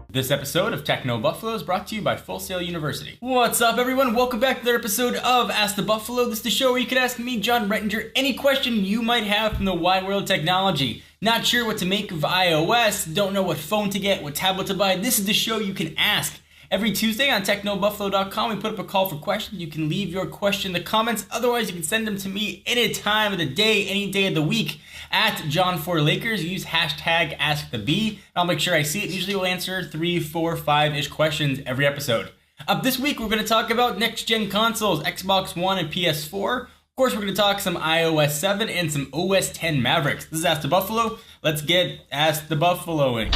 This episode of Techno Buffalo is brought to you by Full Sail University. What's up, everyone? Welcome back to another episode of Ask the Buffalo. This is the show where you can ask me, John Rettinger, any question you might have from the wide world of technology. Not sure what to make of iOS, don't know what phone to get, what tablet to buy. This is the show you can ask. Every Tuesday on technobuffalo.com, we put up a call for questions. You can leave your question in the comments. Otherwise, you can send them to me any time of the day, any day of the week at John4Lakers. Use hashtag AskTheB. I'll make sure I see it. Usually we'll answer 3, 4, 5-ish questions every episode. Up this week, we're going to talk about next-gen consoles, Xbox One and PS4. Of course, we're going to talk some iOS 7 and some OS 10 Mavericks. This is Ask the Buffalo. Let's get Ask the Buffaloing.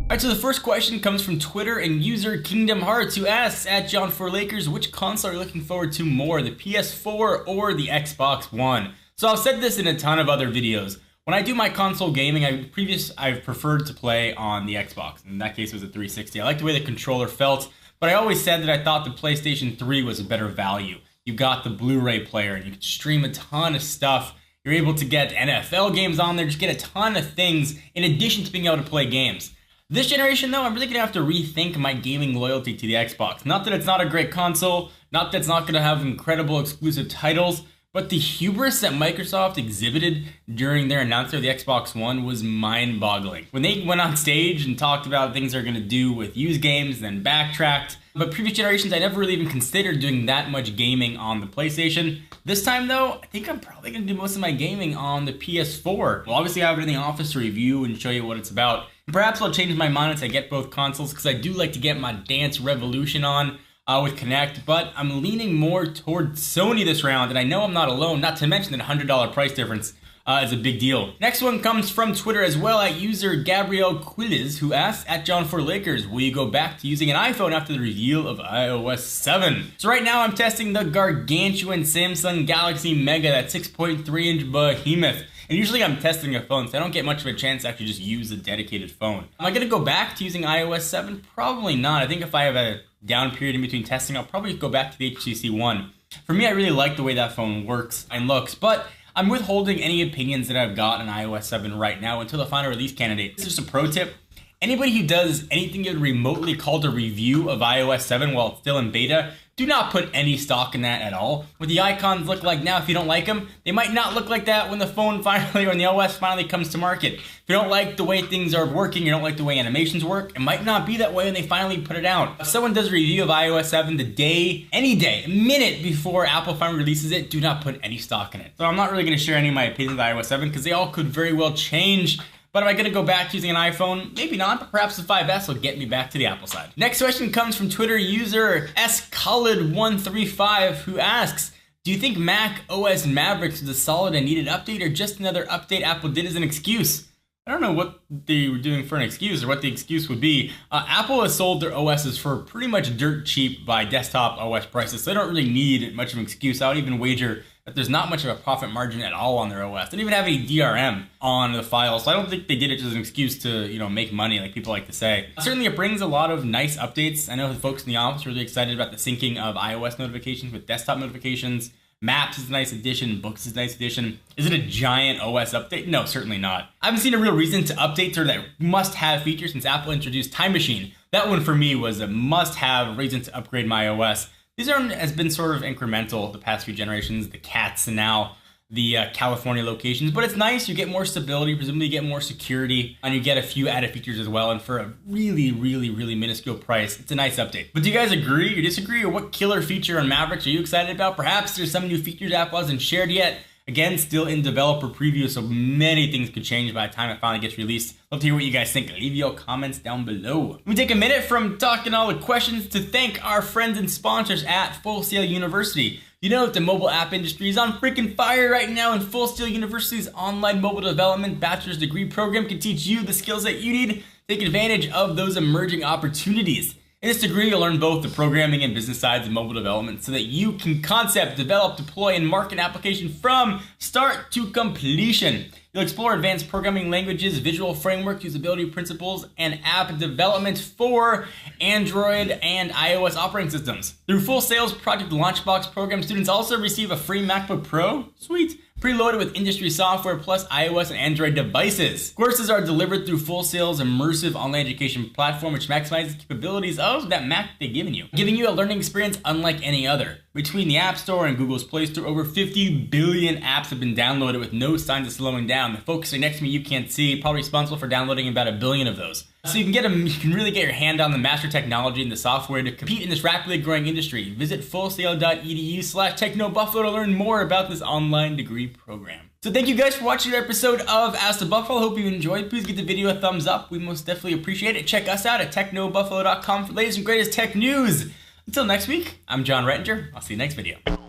Alright, so the first question comes from Twitter and user Kingdom Hearts, who asks, at John4Lakers, which console are you looking forward to more, the PS4 or the Xbox One? So I've said this in a ton of other videos. When I do my console gaming, I've preferred to play on the Xbox. In that case, it was a 360. I like the way the controller felt, but I always said that I thought the PlayStation 3 was a better value. You got the Blu-ray player, and you could stream a ton of stuff. You're able to get NFL games on there, just get a ton of things in addition to being able to play games. This generation, though, I'm really going to have to rethink my gaming loyalty to the Xbox. Not that it's not a great console, not that it's not going to have incredible exclusive titles, but the hubris that Microsoft exhibited during their announcement of the Xbox One was mind-boggling. When they went on stage and talked about things they're going to do with used games, then backtracked. But previous generations, I never really even considered doing that much gaming on the PlayStation. This time, though, I think I'm probably going to do most of my gaming on the PS4. Well, obviously, I have it in the office to review and show you what it's about. Perhaps I'll change my mind once I get both consoles, because I do like to get my Dance Revolution on with Kinect, but I'm leaning more toward Sony this round, and I know I'm not alone, not to mention that $100 price difference is a big deal. Next one comes from Twitter as well, at user Gabriel Quiles, who asks, at John4Lakers, will you go back to using an iPhone after the reveal of iOS 7? So right now I'm testing the gargantuan Samsung Galaxy Mega, that 6.3-inch behemoth. And usually I'm testing a phone, so I don't get much of a chance to actually just use a dedicated phone. Am I going to go back to using iOS 7? Probably not. I think if I have a down period in between testing, I'll probably go back to the HTC One. For me, I really like the way that phone works and looks, but I'm withholding any opinions that I've got on iOS 7 right now until the final release candidate. This is just a pro tip. Anybody who does anything you would remotely call a review of iOS 7 while it's still in beta, do not put any stock in that at all. What the icons look like now, if you don't like them, they might not look like that when the phone finally, or when the OS finally comes to market. If you don't like the way things are working, you don't like the way animations work, it might not be that way when they finally put it out. If someone does a review of iOS 7 the day, any day, a minute before Apple finally releases it, do not put any stock in it. So I'm not really going to share any of my opinions of iOS 7 because they all could very well change. But am I going to go back to using an iPhone? Maybe not, but perhaps the 5S will get me back to the Apple side. Next question comes from Twitter user SColid135, who asks, do you think Mac OS Mavericks is a solid and needed update, or just another update Apple did as an excuse? I don't know what they were doing for an excuse or what the excuse would be. Apple has sold their OSs for pretty much dirt cheap by desktop OS prices, so they don't really need much of an excuse. I would even wager that there's not much of a profit margin at all on their OS. They don't even have any DRM on the file, so I don't think they did it as an excuse to, make money like people like to say. Certainly it brings a lot of nice updates. I know the folks in the office are really excited about the syncing of iOS notifications with desktop notifications. Maps is a nice addition, Books is a nice addition. Is it a giant OS update? No, certainly not. I haven't seen a real reason to update sort of that must-have feature since Apple introduced Time Machine. That one for me was a must-have reason to upgrade my OS. These has been sort of incremental the past few generations, the cats and now the California locations, but it's nice. You get more stability, presumably you get more security, and you get a few added features as well, and for a really, really, really minuscule price, it's a nice update. But do you guys agree or disagree, or what killer feature on Mavericks are you excited about? Perhaps there's some new features Apple hasn't shared yet. Again, still in developer preview, so many things could change by the time it finally gets released. Love to hear what you guys think. Leave your comments down below. We take a minute from talking all the questions to thank our friends and sponsors at Full Sail University. You know that the mobile app industry is on freaking fire right now, and Full Sail University's online mobile development bachelor's degree program can teach you the skills that you need to take advantage of those emerging opportunities. In this degree, you'll learn both the programming and business sides of mobile development so that you can concept, develop, deploy, and market an application from start to completion. You'll explore advanced programming languages, visual frameworks, usability principles, and app development for Android and iOS operating systems. Through Full Sail's Project Launchbox program, students also receive a free MacBook Pro, sweet, preloaded with industry software plus iOS and Android devices. Courses are delivered through Full Sail's immersive online education platform, which maximizes the capabilities of that Mac they've given you, giving you a learning experience unlike any other. Between the App Store and Google's Play Store, over 50 billion apps have been downloaded with no signs of slowing down. The folks next to me you can't see, probably responsible for downloading about 1 billion of those. So you can really get your hand on the master technology and the software to compete in this rapidly growing industry. Visit fullsail.edu/technobuffalo to learn more about this online degree program. So thank you guys for watching the episode of Ask the Buffalo. Hope you enjoyed. Please give the video a thumbs up. We most definitely appreciate it. Check us out at technobuffalo.com for the latest and greatest tech news. Until next week, I'm John Rettinger. I'll see you next video.